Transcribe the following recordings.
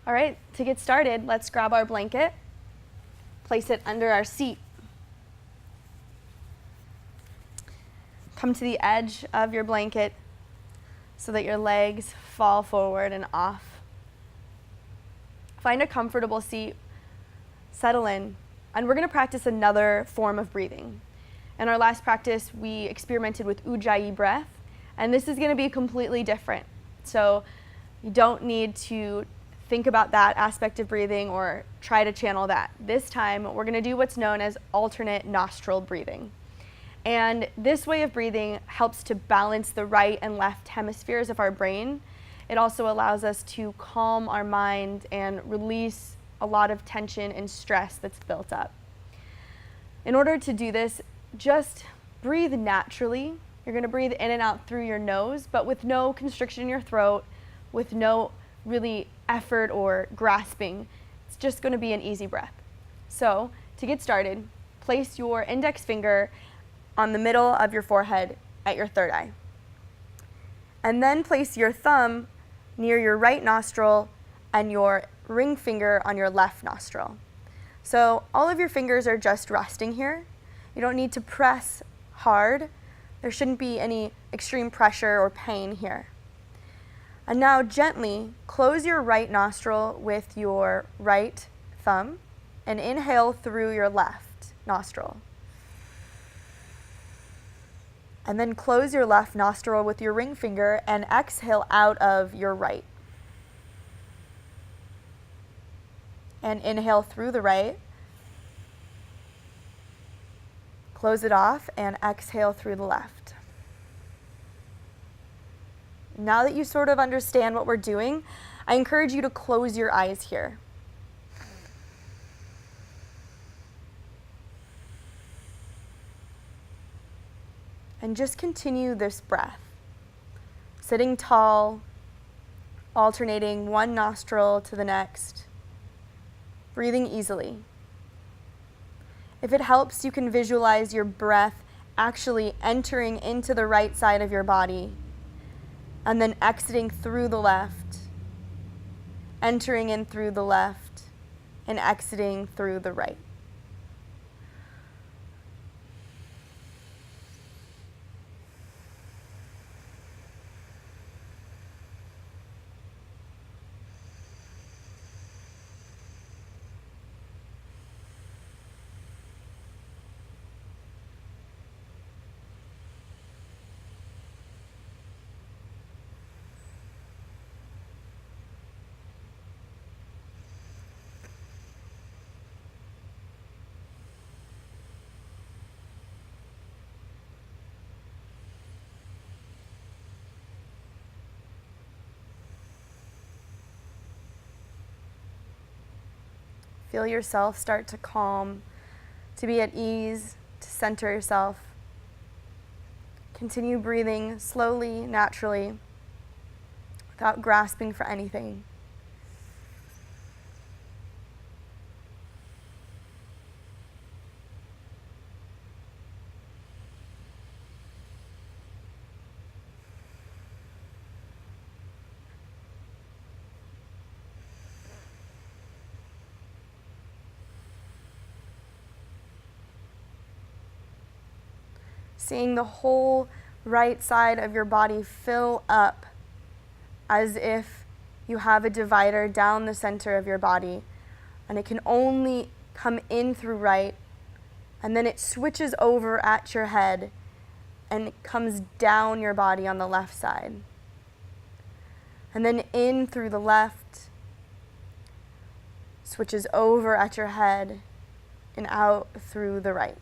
All right, to get started, let's grab our blanket, place it under our seat. Come to the edge of your blanket so that your legs fall forward and off. Find a comfortable seat, settle in, and we're going to practice another form of breathing. In our last practice, we experimented with Ujjayi breath, and this is going to be completely different. So you don't need to think about that aspect of breathing or try to channel that. This time, we're going to do what's known as alternate nostril breathing. And this way of breathing helps to balance the right and left hemispheres of our brain. It also allows us to calm our mind and release a lot of tension and stress that's built up. In order to do this, just breathe naturally. You're going to breathe in and out through your nose, but with no constriction in your throat, with no really effort or grasping. It's just going to be an easy breath. So, to get started, place your index finger on the middle of your forehead at your third eye. And then place your thumb near your right nostril and your ring finger on your left nostril. So all of your fingers are just resting here. You don't need to press hard. There shouldn't be any extreme pressure or pain here. And now gently close your right nostril with your right thumb and inhale through your left nostril. And then close your left nostril with your ring finger and exhale out of your right. And inhale through the right. Close it off and exhale through the left. Now that you sort of understand what we're doing, I encourage you to close your eyes here. And just continue this breath. Sitting tall, alternating one nostril to the next, breathing easily. If it helps, you can visualize your breath actually entering into the right side of your body and then exiting through the left, entering in through the left, and exiting through the right. Feel yourself start to calm, to be at ease, to center yourself. Continue breathing slowly, naturally, without grasping for anything. Seeing the whole right side of your body fill up as if you have a divider down the center of your body, and it can only come in through right, and then it switches over at your head and it comes down your body on the left side, and then in through the left, switches over at your head and out through the right.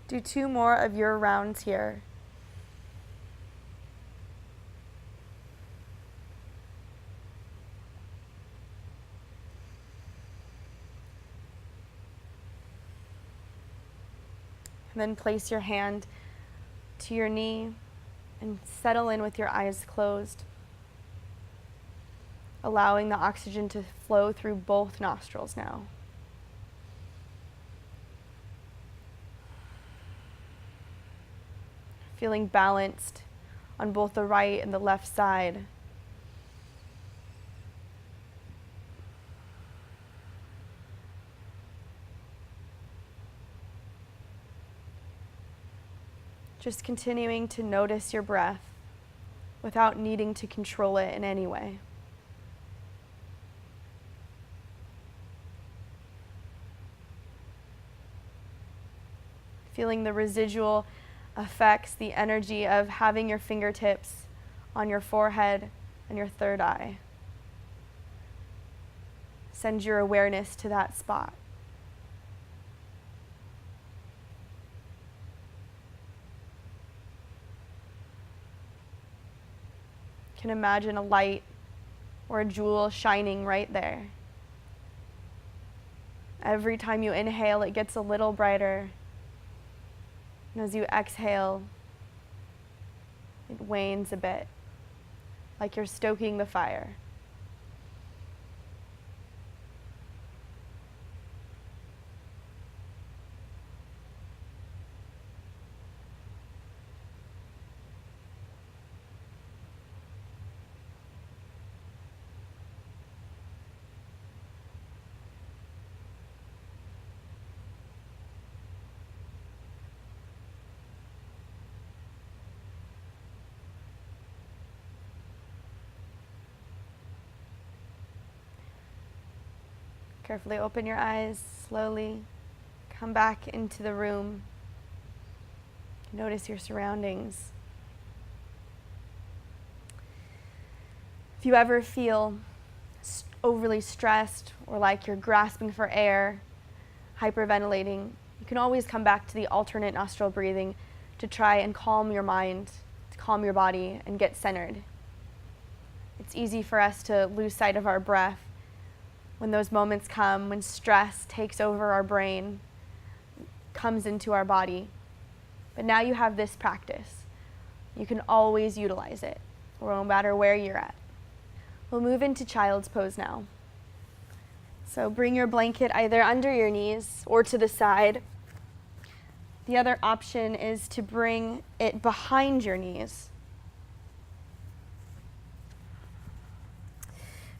Do 2 more of your rounds here. And then place your hand to your knee and settle in with your eyes closed, allowing the oxygen to flow through both nostrils now. Feeling balanced on both the right and the left side. Just continuing to notice your breath without needing to control it in any way. Feeling the residual effects, the energy of having your fingertips on your forehead and your third eye. Send your awareness to that spot. You can imagine a light or a jewel shining right there. Every time you inhale, it gets a little brighter. And as you exhale, it wanes a bit, like you're stoking the fire. Carefully open your eyes, slowly come back into the room. Notice your surroundings. If you ever feel overly stressed or like you're grasping for air, hyperventilating, you can always come back to the alternate nostril breathing to try and calm your mind, to calm your body and get centered. It's easy for us to lose sight of our breath when those moments come, when stress takes over our brain, comes into our body. But now you have this practice. You can always utilize it, no matter where you're at. We'll move into child's pose now. So bring your blanket either under your knees or to the side. The other option is to bring it behind your knees.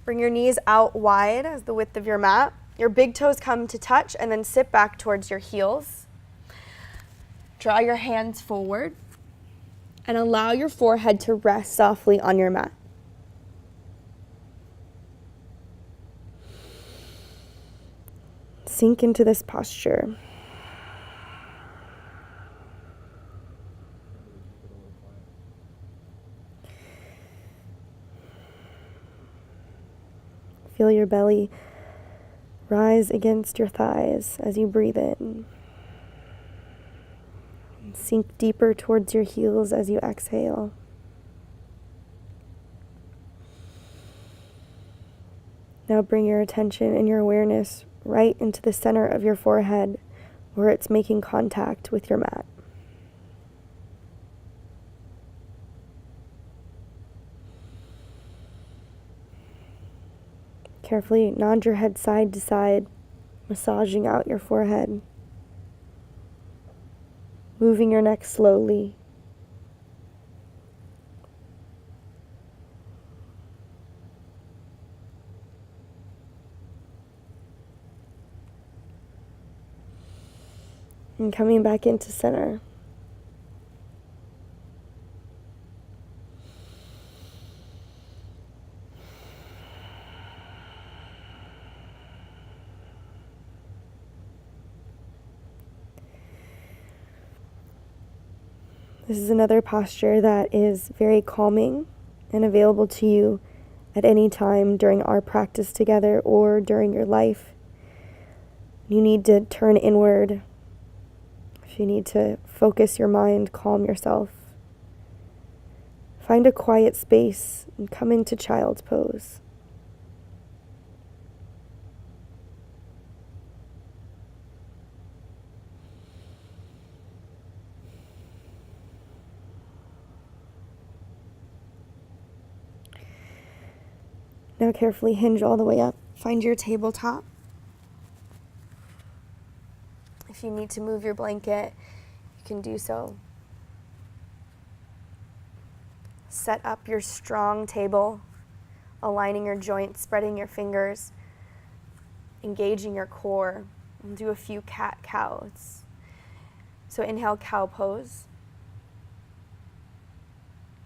Bring your knees out wide as the width of your mat. Your big toes come to touch and then sit back towards your heels. Draw your hands forward and allow your forehead to rest softly on your mat. Sink into this posture. Feel your belly rise against your thighs as you breathe in. Sink deeper towards your heels as you exhale. Now bring your attention and your awareness right into the center of your forehead where it's making contact with your mat. Carefully nod your head side to side, massaging out your forehead. Moving your neck slowly. And coming back into center. This is another posture that is very calming and available to you at any time during our practice together or during your life. You need to turn inward. If you need to focus your mind, calm yourself. Find a quiet space and come into child's pose. Now carefully hinge all the way up. Find your tabletop. If you need to move your blanket, you can do so. Set up your strong table, aligning your joints, spreading your fingers, engaging your core. We'll do a few cat-cows. So inhale, cow pose.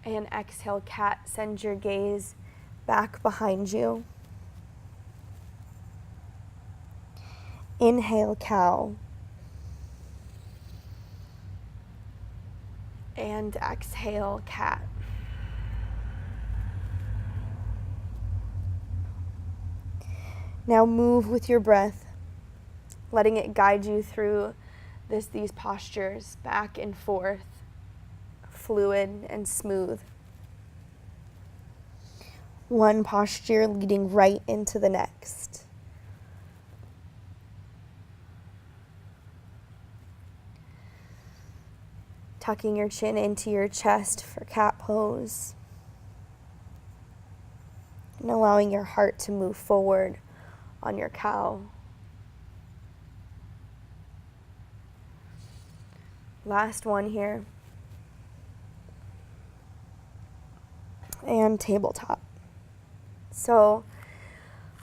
And exhale, cat. Send your gaze back behind you. Inhale, cow. And exhale, cat. Now move with your breath, letting it guide you through these postures, back and forth, fluid and smooth. One posture leading right into the next. Tucking your chin into your chest for cat pose. And allowing your heart to move forward on your cow. Last one here. And tabletop. So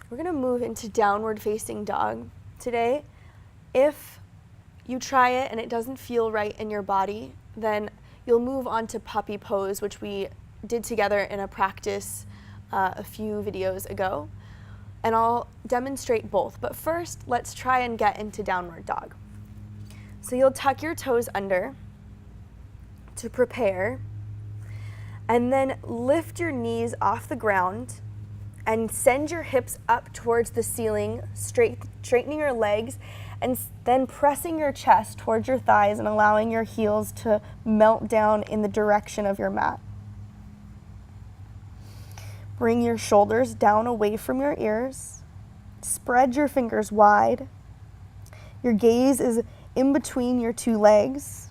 we're going to move into downward facing dog today. If you try it and it doesn't feel right in your body, then you'll move on to puppy pose, which we did together in a practice a few videos ago. And I'll demonstrate both. But first, let's try and get into downward dog. So you'll tuck your toes under to prepare, and then lift your knees off the ground and send your hips up towards the ceiling, straightening your legs, and then pressing your chest towards your thighs and allowing your heels to melt down in the direction of your mat. Bring your shoulders down away from your ears. Spread your fingers wide. Your gaze is in between your two legs.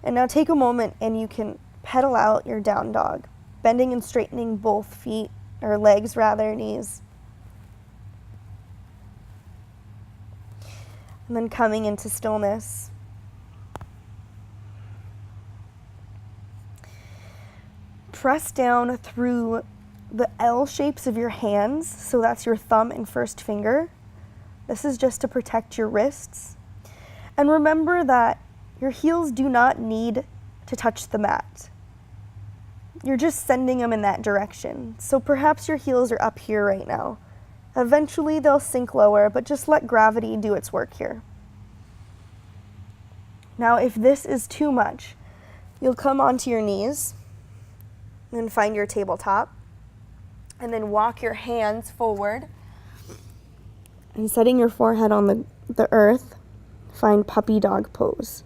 And now take a moment and you can pedal out your down dog, bending and straightening both feet, or legs rather, knees. And then coming into stillness. Press down through the L shapes of your hands, so that's your thumb and first finger. This is just to protect your wrists. And remember that your heels do not need to touch the mat. You're just sending them in that direction. So perhaps your heels are up here right now. Eventually they'll sink lower, but just let gravity do its work here. Now, if this is too much, you'll come onto your knees and find your tabletop, and then walk your hands forward and setting your forehead on the earth, find puppy dog pose.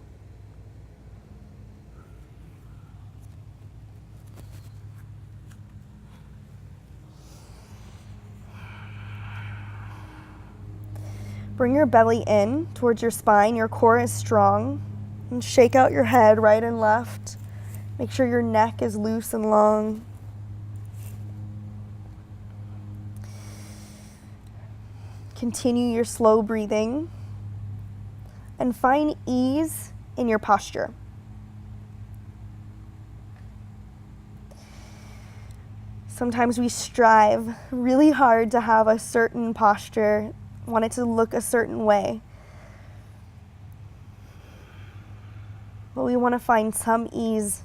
Bring your belly in towards your spine, your core is strong, and shake out your head right and left. Make sure your neck is loose and long. Continue your slow breathing and find ease in your posture. Sometimes we strive really hard to have a certain posture, want it to look a certain way. But we want to find some ease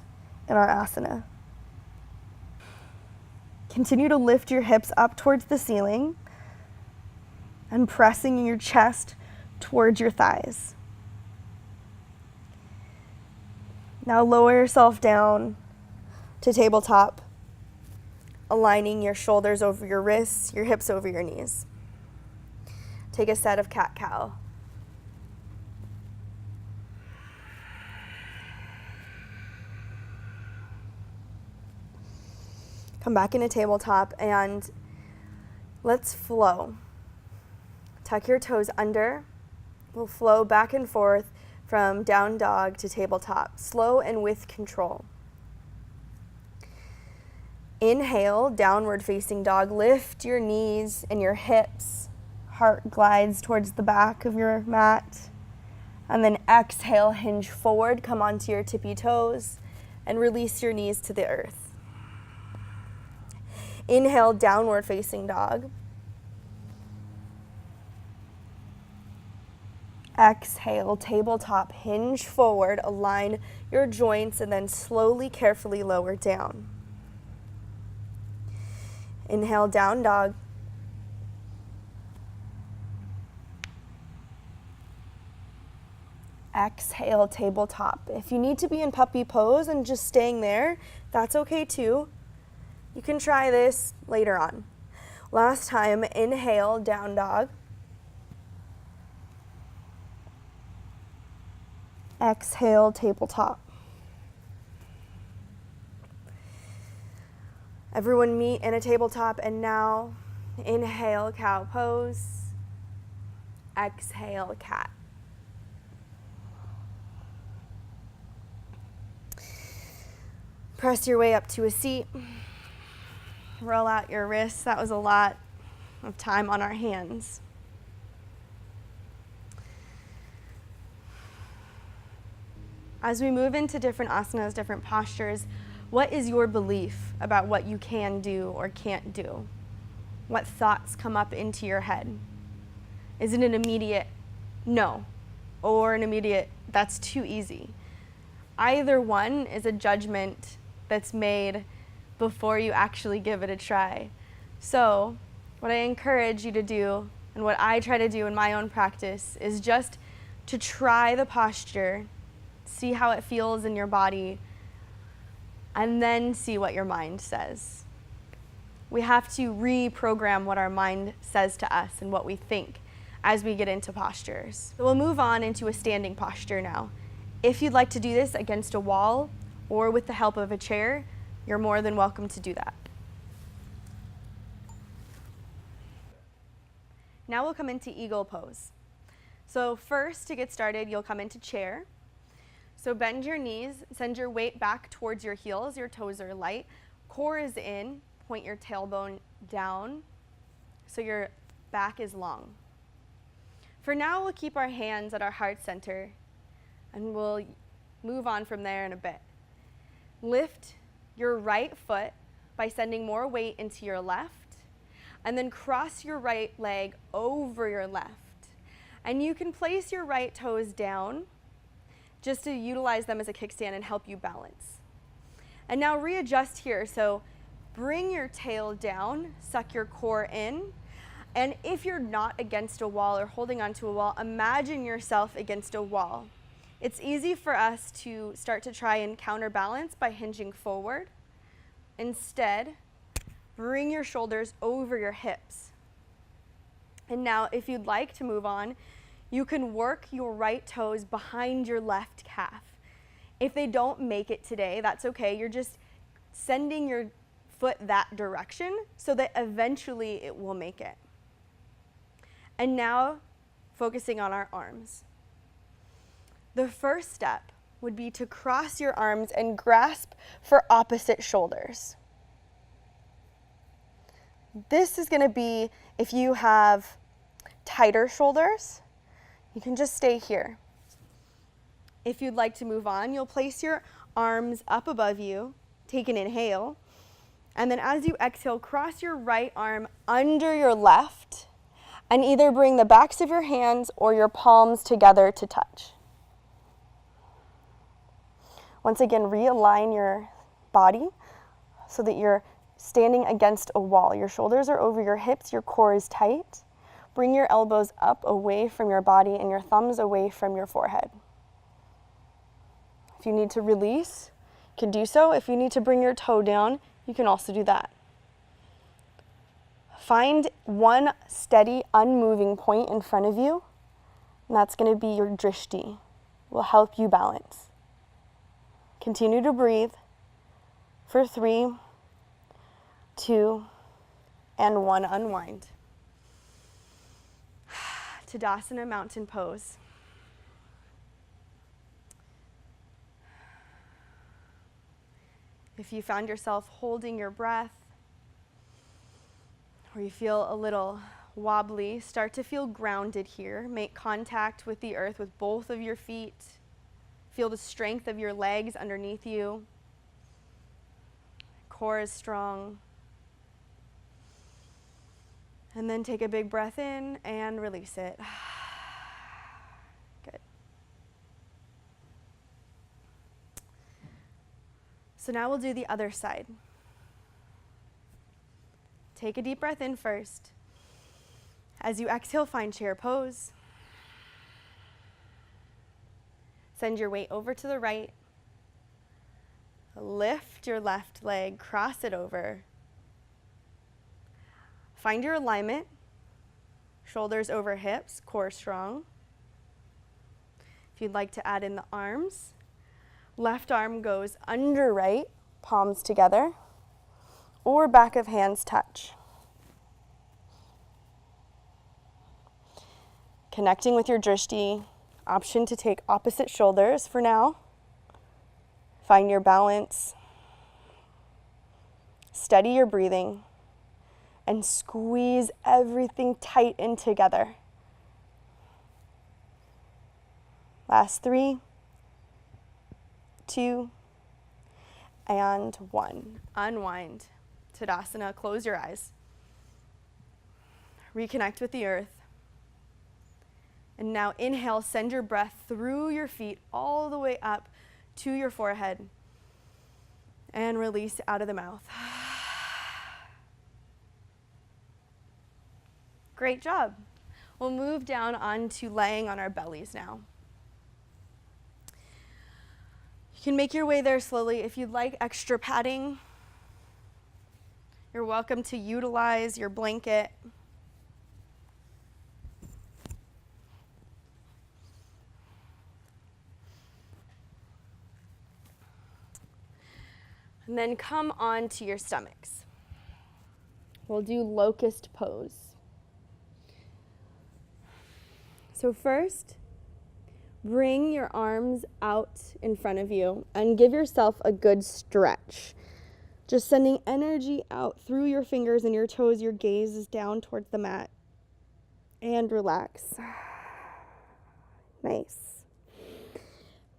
in our asana. Continue to lift your hips up towards the ceiling and pressing your chest towards your thighs. Now lower yourself down to tabletop, aligning your shoulders over your wrists, your hips over your knees. Take a set of cat-cow. Come back into tabletop and let's flow. Tuck your toes under. We'll flow back and forth from down dog to tabletop, slow and with control. Inhale, downward facing dog. Lift your knees and your hips. Heart glides towards the back of your mat. And then exhale, hinge forward, come onto your tippy toes, and release your knees to the earth. Inhale, downward facing dog. Exhale, tabletop, hinge forward, align your joints, and then slowly, carefully lower down. Inhale, down dog. Exhale, tabletop. If you need to be in puppy pose and just staying there, that's okay too. You can try this later on. Last time, inhale, down dog. Exhale, tabletop. Everyone meet in a tabletop, and now inhale, cow pose. Exhale, cat. Press your way up to a seat. Roll out your wrists. That was a lot of time on our hands. As we move into different asanas, different postures, what is your belief about what you can do or can't do? What thoughts come up into your head? Is it an immediate no or an immediate that's too easy? Either one is a judgment that's made before you actually give it a try. So what I encourage you to do, and what I try to do in my own practice, is just to try the posture, see how it feels in your body, and then see what your mind says. We have to reprogram what our mind says to us and what we think as we get into postures. So we'll move on into a standing posture now. If you'd like to do this against a wall or with the help of a chair, you're more than welcome to do that. Now we'll come into eagle pose. So first, to get started, you'll come into chair. So bend your knees, send your weight back towards your heels, your toes are light, core is in, point your tailbone down so your back is long. For now, we'll keep our hands at our heart center, and we'll move on from there in a bit. Lift your right foot by sending more weight into your left, and then cross your right leg over your left. And you can place your right toes down just to utilize them as a kickstand and help you balance. And now readjust here. So bring your tail down, suck your core in, and if you're not against a wall or holding onto a wall, imagine yourself against a wall. It's easy for us to start to try and counterbalance by hinging forward. Instead, bring your shoulders over your hips. And now, if you'd like to move on, you can work your right toes behind your left calf. If they don't make it today, that's okay. You're just sending your foot that direction so that eventually it will make it. And now, focusing on our arms. The first step would be to cross your arms and grasp for opposite shoulders. This is going to be if you have tighter shoulders, you can just stay here. If you'd like to move on, you'll place your arms up above you, take an inhale, and then as you exhale, cross your right arm under your left, and either bring the backs of your hands or your palms together to touch. Once again, realign your body so that you're standing against a wall. Your shoulders are over your hips, your core is tight. Bring your elbows up away from your body and your thumbs away from your forehead. If you need to release, you can do so. If you need to bring your toe down, you can also do that. Find one steady, unmoving point in front of you, and that's going to be your drishti. It will help you balance. Continue to breathe for 3, 2, and 1. Unwind. Tadasana, mountain pose. If you found yourself holding your breath, or you feel a little wobbly, start to feel grounded here. Make contact with the earth with both of your feet. Feel the strength of your legs underneath you. Core is strong. And then take a big breath in and release it. Good. So now we'll do the other side. Take a deep breath in first. As you exhale, find chair pose. Send your weight over to the right. Lift your left leg, cross it over. Find your alignment. Shoulders over hips, core strong. If you'd like to add in the arms, left arm goes under right, palms together, or back of hands touch. Connecting with your drishti, option to take opposite shoulders for now. Find your balance. Steady your breathing and squeeze everything tight in together. Last 3, 2, and 1. Unwind. Tadasana, close your eyes. Reconnect with the earth. And now inhale, send your breath through your feet all the way up to your forehead. And release out of the mouth. Great job. We'll move down onto laying on our bellies now. You can make your way there slowly. If you'd like extra padding, you're welcome to utilize your blanket. And then come on to your stomachs. We'll do locust pose. So first, bring your arms out in front of you and give yourself a good stretch. Just sending energy out through your fingers and your toes. Your gaze is down towards the mat. And relax. Nice.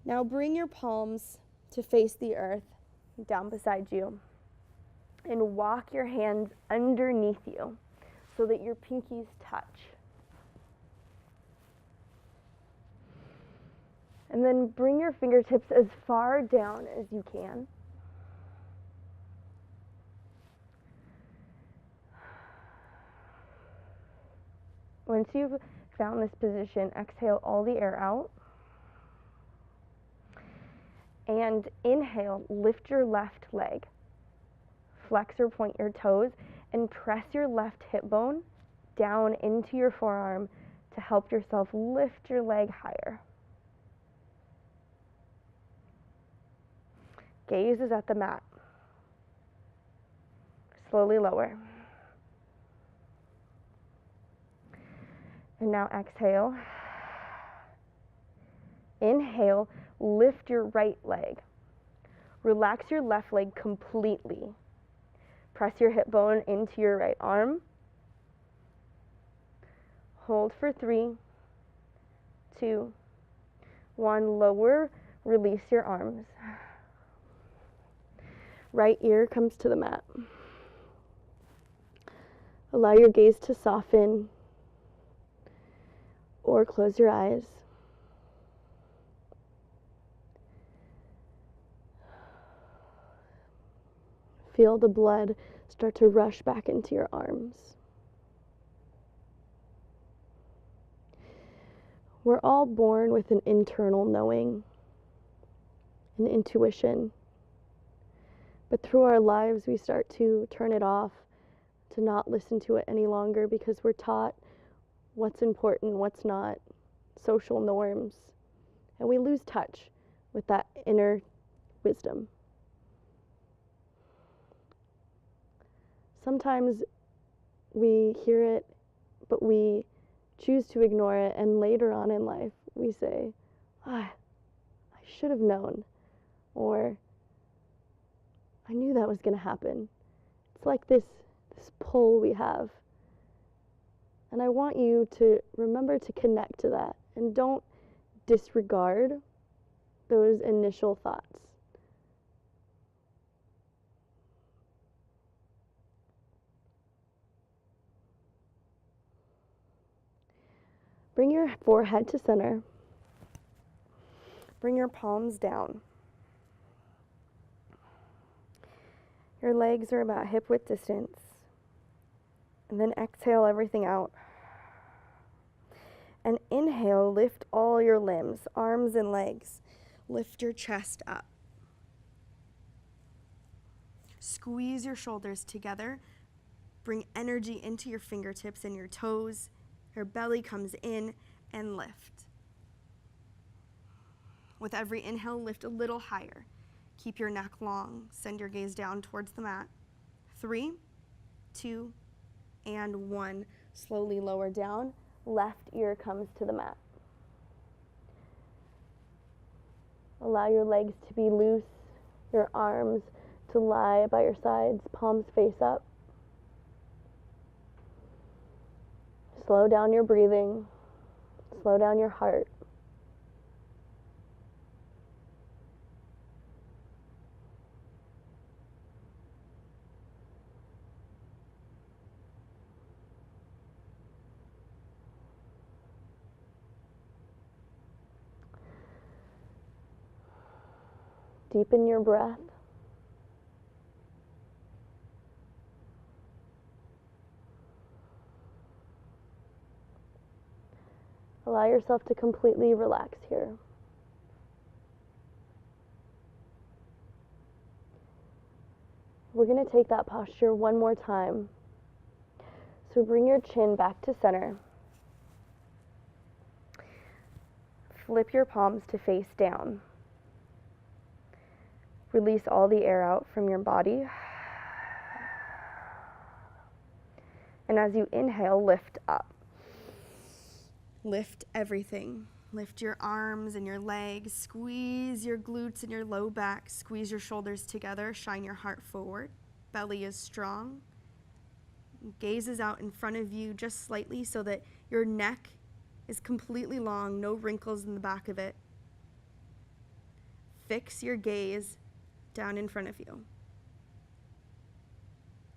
Now bring your palms to face the earth down beside you. And walk your hands underneath you so that your pinkies touch. And then bring your fingertips as far down as you can. Once you've found this position, exhale all the air out. And inhale, lift your left leg. Flex or point your toes and press your left hip bone down into your forearm to help yourself lift your leg higher. Gaze is at the mat. Slowly lower. And now exhale. Inhale, lift your right leg. Relax your left leg completely. Press your hip bone into your right arm. Hold for 3, 2, 1. Lower, release your arms. Right ear comes to the mat. Allow your gaze to soften or close your eyes. Feel the blood start to rush back into your arms. We're all born with an internal knowing, an intuition. But through our lives, we start to turn it off, to not listen to it any longer because we're taught what's important, what's not, social norms, and we lose touch with that inner wisdom. Sometimes we hear it, but we choose to ignore it, and later on in life, we say, I should have known, or I I knew that was going to happen. It's like this pull we have. And I want you to remember to connect to that and don't disregard those initial thoughts. Bring your forehead to center. Bring your palms down. Your legs are about hip width distance. And then exhale everything out. And inhale, lift all your limbs, arms and legs. Lift your chest up. Squeeze your shoulders together. Bring energy into your fingertips and your toes. Your belly comes in and lift. With every inhale, lift a little higher. Keep your neck long. Send your gaze down towards the mat. 3, 2, and 1. Slowly lower down. Left ear comes to the mat. Allow your legs to be loose, your arms to lie by your sides, palms face up. Slow down your breathing. Slow down your heart. Deepen your breath. Allow yourself to completely relax here. We're going to take that posture one more time. So bring your chin back to center. Flip your palms to face down. Release all the air out from your body. And as you inhale, lift up. Lift everything. Lift your arms and your legs. Squeeze your glutes and your low back. Squeeze your shoulders together. Shine your heart forward. Belly is strong. Gaze is out in front of you just slightly so that your neck is completely long. No wrinkles in the back of it. Fix your gaze down in front of you.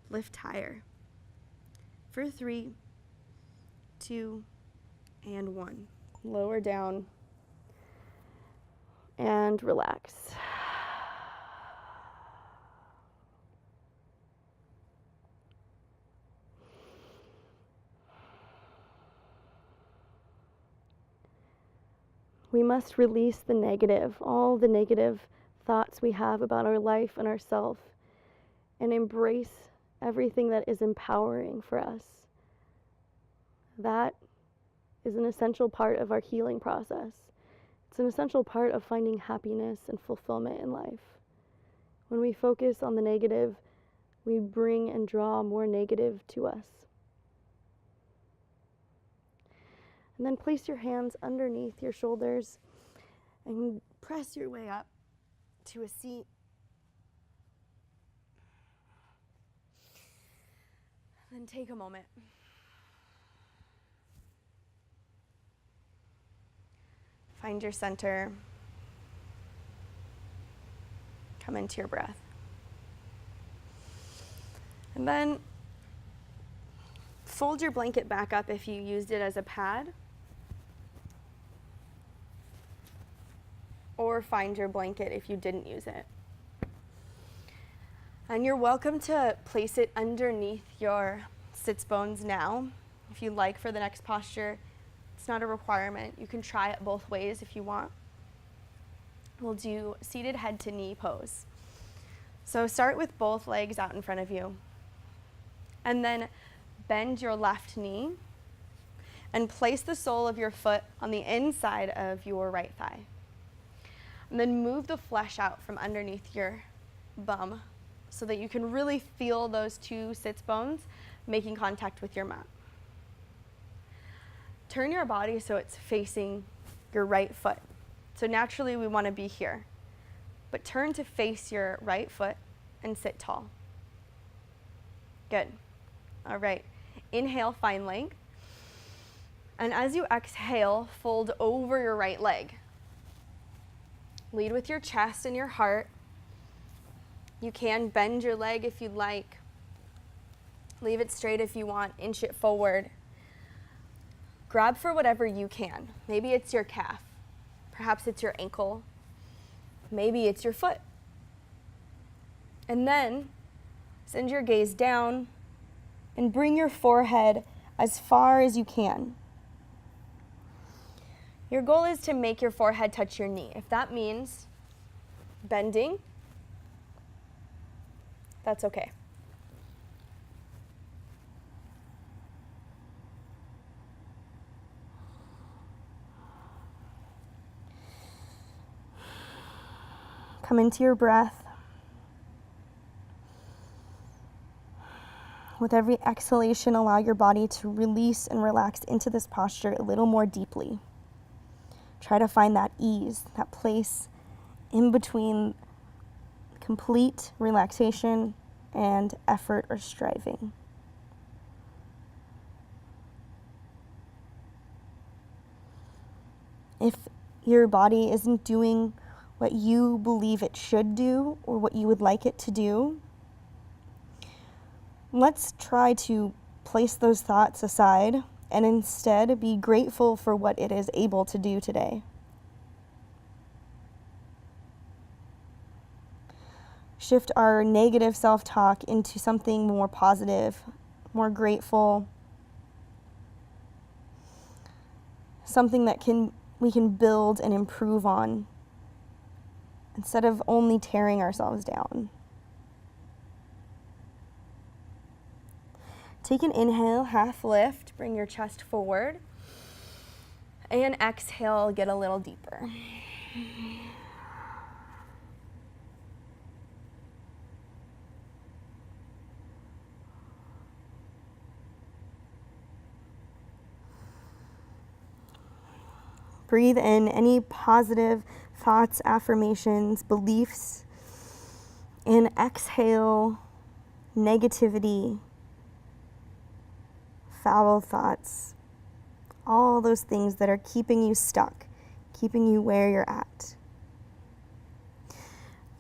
Lift higher. For 3, 2, and 1. Lower down and relax. We must release the negative, all the negative thoughts we have about our life and ourself, and embrace everything that is empowering for us. That is an essential part of our healing process. It's an essential part of finding happiness and fulfillment in life. When we focus on the negative, we bring and draw more negative to us. And then place your hands underneath your shoulders and press your way up to a seat. Then take a moment. Find your center. Come into your breath. And then fold your blanket back up if you used it as a pad. Or find your blanket if you didn't use it. And you're welcome to place it underneath your sits bones now. If you like for the next posture, it's not a requirement. You can try it both ways if you want. We'll do seated head to knee pose. So start with both legs out in front of you. And then bend your left knee and place the sole of your foot on the inside of your right thigh. And then move the flesh out from underneath your bum so that you can really feel those two sits bones making contact with your mat. Turn your body so it's facing your right foot. So naturally we want to be here. But turn to face your right foot and sit tall. Good. All right. Inhale, find length. And as you exhale, fold over your right leg. Lead with your chest and your heart. You can bend your leg if you'd like. Leave it straight if you want. Inch it forward. Grab for whatever you can. Maybe it's your calf. Perhaps it's your ankle. Maybe it's your foot. And then send your gaze down and bring your forehead as far as you can. Your goal is to make your forehead touch your knee. If that means bending, that's okay. Come into your breath. With every exhalation, allow your body to release and relax into this posture a little more deeply. Try to find that ease, that place in between complete relaxation and effort or striving. If your body isn't doing what you believe it should do or what you would like it to do, let's try to place those thoughts aside and instead be grateful for what it is able to do today. Shift our negative self-talk into something more positive, more grateful, something that we can build and improve on instead of only tearing ourselves down. Take an inhale, half lift, bring your chest forward, and exhale, get a little deeper. Breathe in any positive thoughts, affirmations, beliefs, and exhale negativity, foul thoughts, all those things that are keeping you stuck, keeping you where you're at.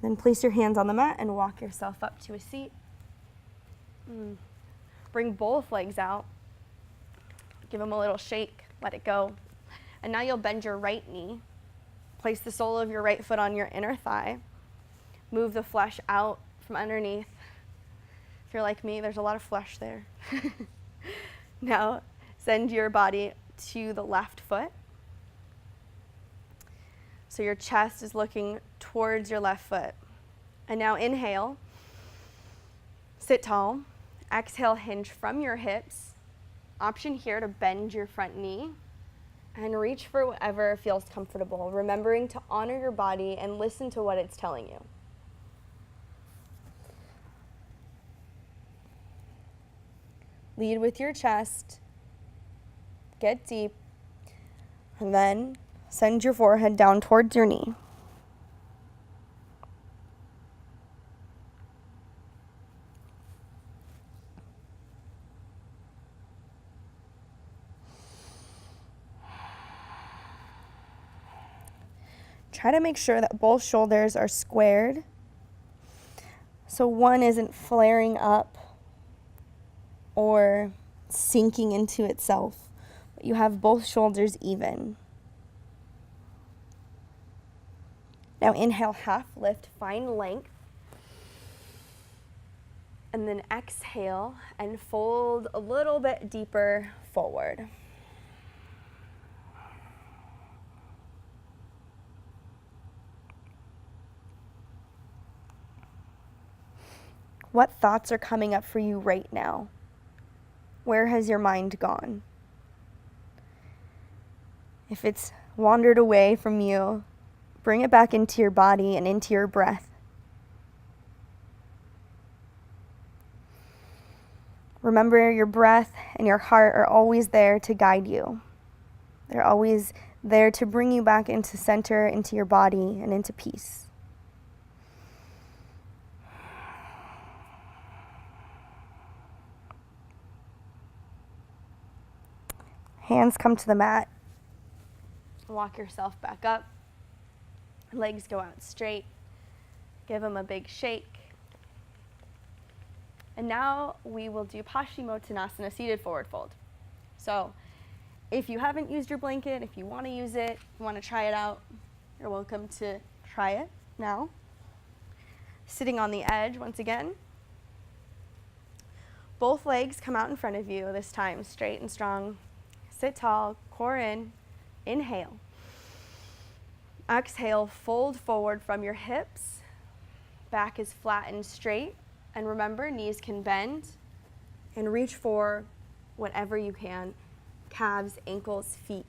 Then place your hands on the mat and walk yourself up to a seat. Bring both legs out. Give them a little shake, let it go. And now you'll bend your right knee. Place the sole of your right foot on your inner thigh. Move the flesh out from underneath. If you're like me, there's a lot of flesh there. Now, send your body to the left foot. So your chest is looking towards your left foot. And now inhale, sit tall. Exhale, hinge from your hips. Option here to bend your front knee and reach for whatever feels comfortable, remembering to honor your body and listen to what it's telling you. Lead with your chest, get deep, and then send your forehead down towards your knee. Try to make sure that both shoulders are squared, so one isn't flaring up or sinking into itself, but you have both shoulders even. Now inhale, half lift, find length. And then exhale and fold a little bit deeper forward. What thoughts are coming up for you right now? Where has your mind gone? If it's wandered away from you, bring it back into your body and into your breath. Remember, your breath and your heart are always there to guide you. They're always there to bring you back into center, into your body, and into peace. Hands come to the mat. Walk yourself back up. Legs go out straight. Give them a big shake. And now we will do Paschimottanasana, seated forward fold. So if you haven't used your blanket, if you want to use it, you want to try it out, you're welcome to try it now. Sitting on the edge once again. Both legs come out in front of you, this time straight and strong. Sit tall, core in, inhale. Exhale, fold forward from your hips. Back is flat and straight. And remember, knees can bend and reach for whatever you can, calves, ankles, feet.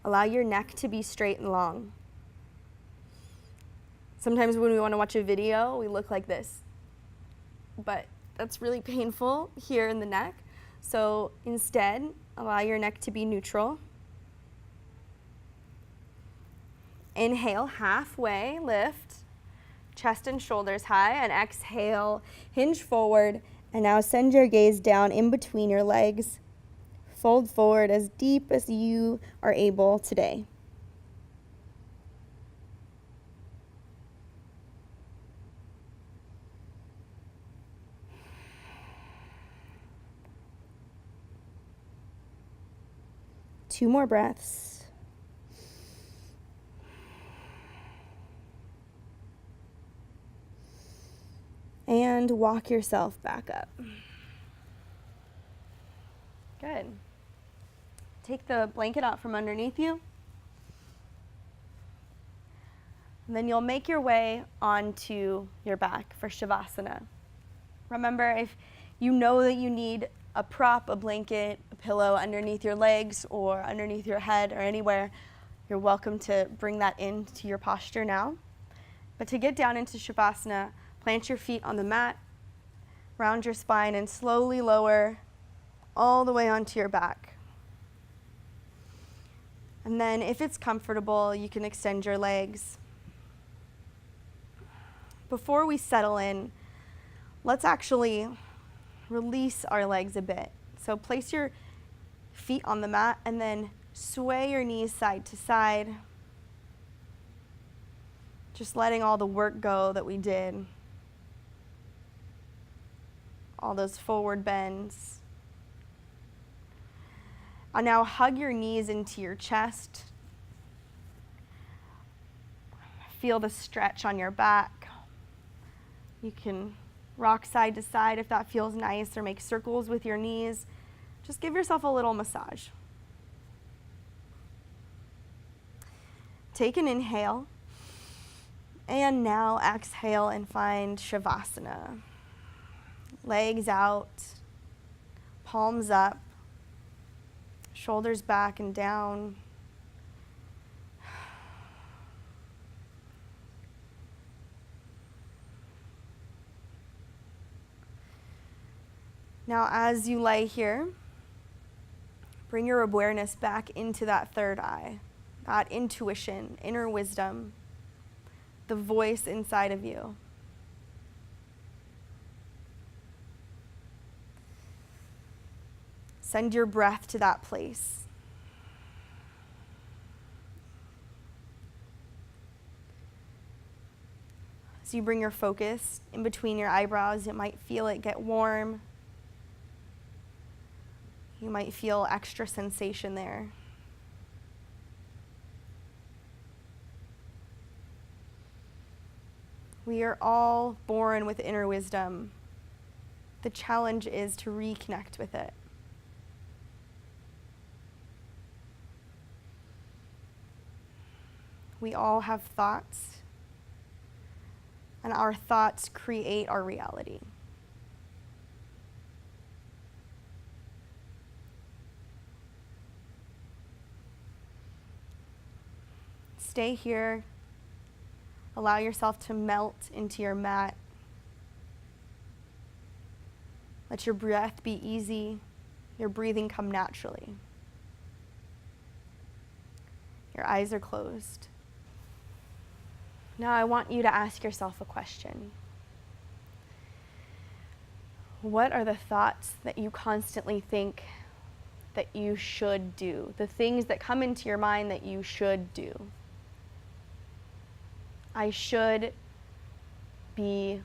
Allow your neck to be straight and long. Sometimes when we want to watch a video, we look like this, but that's really painful here in the neck. So instead, allow your neck to be neutral. Inhale, halfway lift. Chest and shoulders high, and exhale, hinge forward, and now send your gaze down in between your legs. Fold forward as deep as you are able today. Two more breaths. And walk yourself back up. Good. Take the blanket out from underneath you. And then you'll make your way onto your back for Shavasana. Remember, if you know that you need a prop, a blanket, a pillow underneath your legs or underneath your head or anywhere, you're welcome to bring that into your posture now. But to get down into Shavasana, plant your feet on the mat, round your spine, and slowly lower all the way onto your back. And then if it's comfortable, you can extend your legs. Before we settle in, let's actually release our legs a bit. So place your feet on the mat and then sway your knees side to side. Just letting all the work go that we did. All those forward bends. And now hug your knees into your chest. Feel the stretch on your back. You can rock side to side if that feels nice, or make circles with your knees. Just give yourself a little massage. Take an inhale. And now exhale and find Shavasana. Legs out, palms up, shoulders back and down. Now, as you lay here, bring your awareness back into that third eye, that intuition, inner wisdom, the voice inside of you. Send your breath to that place. As you bring your focus in between your eyebrows, you might feel it get warm. You might feel extra sensation there. We are all born with inner wisdom. The challenge is to reconnect with it. We all have thoughts, and our thoughts create our reality. Stay here. Allow yourself to melt into your mat. Let your breath be easy, your breathing come naturally. Your eyes are closed. Now I want you to ask yourself a question. What are the thoughts that you constantly think that you should do? The things that come into your mind that you should do. I should be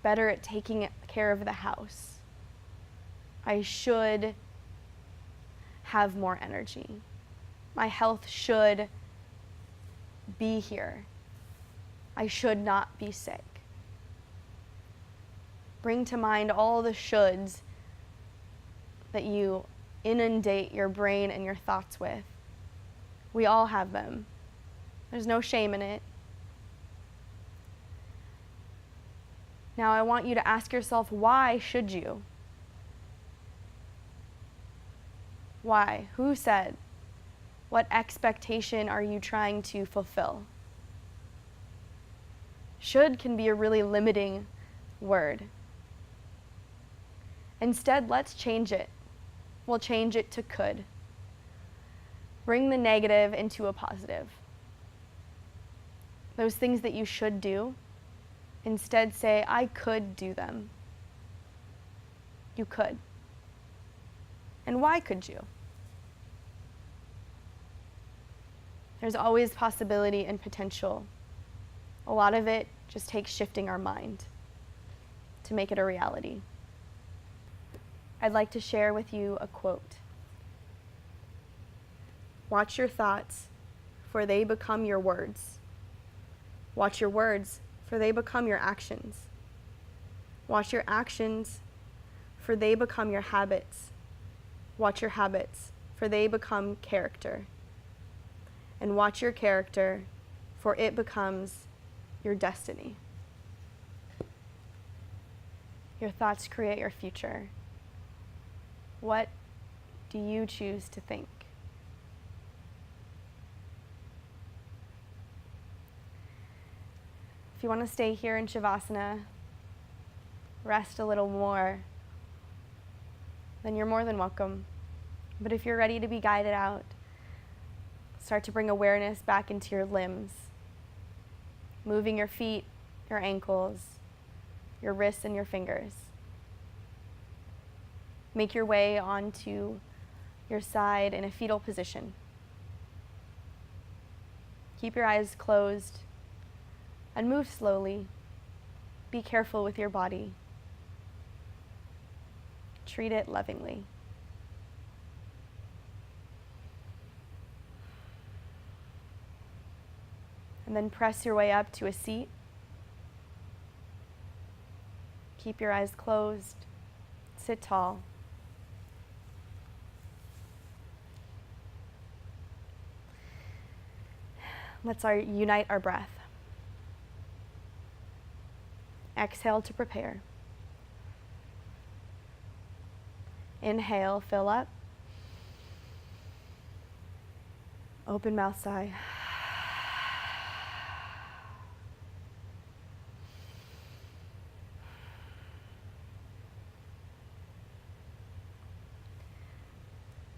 better at taking care of the house. I should have more energy. My health should be here. I should not be sick. Bring to mind all the shoulds that you inundate your brain and your thoughts with. We all have them. There's no shame in it. Now I want you to ask yourself, why should you? Why? Who said? What expectation are you trying to fulfill? Should can be a really limiting word. Instead, let's change it. We'll change it to could. Bring the negative into a positive. Those things that you should do, instead say, I could do them. You could. And why could you? There's always possibility and potential. A lot of it just takes shifting our mind to make it a reality. I'd like to share with you a quote. Watch your thoughts, for they become your words. Watch your words, for they become your actions. Watch your actions, for they become your habits. Watch your habits, for they become character. And watch your character, for it becomes your destiny. Your thoughts create your future. What do you choose to think? If you want to stay here in Shavasana, rest a little more, then you're more than welcome. But if you're ready to be guided out, start to bring awareness back into your limbs, moving your feet, your ankles, your wrists, and your fingers. Make your way onto your side in a fetal position. Keep your eyes closed and move slowly. Be careful with your body. Treat it lovingly. And then press your way up to a seat. Keep your eyes closed. Sit tall. Let's unite our breath. Exhale to prepare. Inhale, fill up. Open mouth, sigh.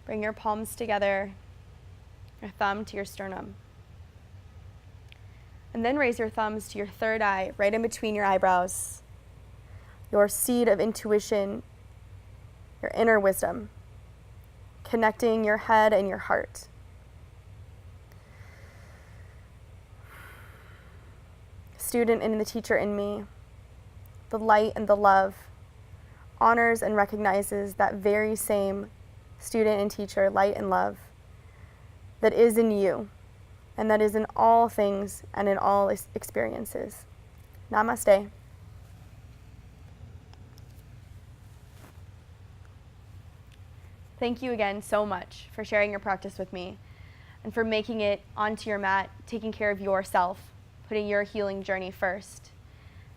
Bring your palms together, your thumb to your sternum. And then raise your thumbs to your third eye, right in between your eyebrows, your seed of intuition, your inner wisdom, connecting your head and your heart. Student and the teacher in me, the light and the love, honors and recognizes that very same student and teacher, light and love, that is in you, and that is in all things and in all experiences. Namaste. Thank you again so much for sharing your practice with me and for making it onto your mat, taking care of yourself, putting your healing journey first,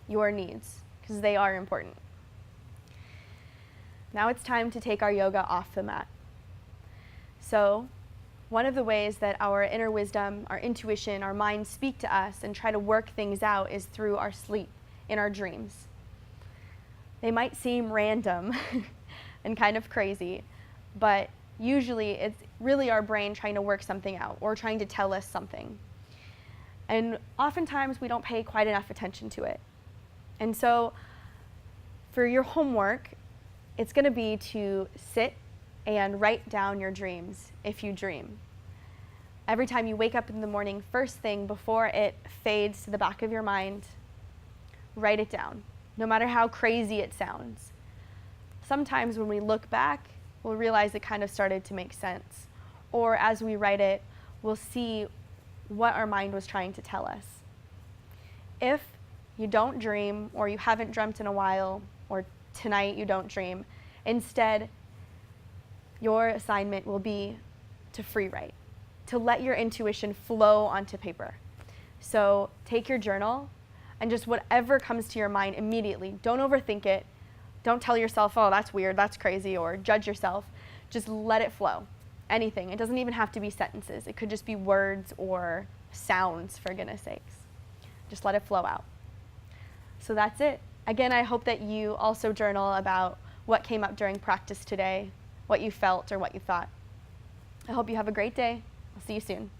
your needs, because they are important. Now it's time to take our yoga off the mat. So, one of the ways that our inner wisdom, our intuition, our mind speak to us and try to work things out is through our sleep, in our dreams. They might seem random and kind of crazy, but usually it's really our brain trying to work something out or trying to tell us something. And oftentimes we don't pay quite enough attention to it. And so For your homework, it's going to be to sit and write down your dreams if you dream. Every time you wake up in the morning, first thing before it fades to the back of your mind, write it down, no matter how crazy it sounds. Sometimes when we look back, we'll realize it kind of started to make sense. Or as we write it, we'll see what our mind was trying to tell us. If you don't dream, or you haven't dreamt in a while, or tonight you don't dream, instead, your assignment will be to free write, to let your intuition flow onto paper. So take your journal and just whatever comes to your mind immediately. Don't overthink it. Don't tell yourself, oh, that's weird, that's crazy, or judge yourself. Just let it flow. Anything. It doesn't even have to be sentences. It could just be words or sounds, for goodness sakes. Just let it flow out. So that's it. Again, I hope that you also journal about what came up during practice today, what you felt or what you thought. I hope you have a great day. I'll see you soon.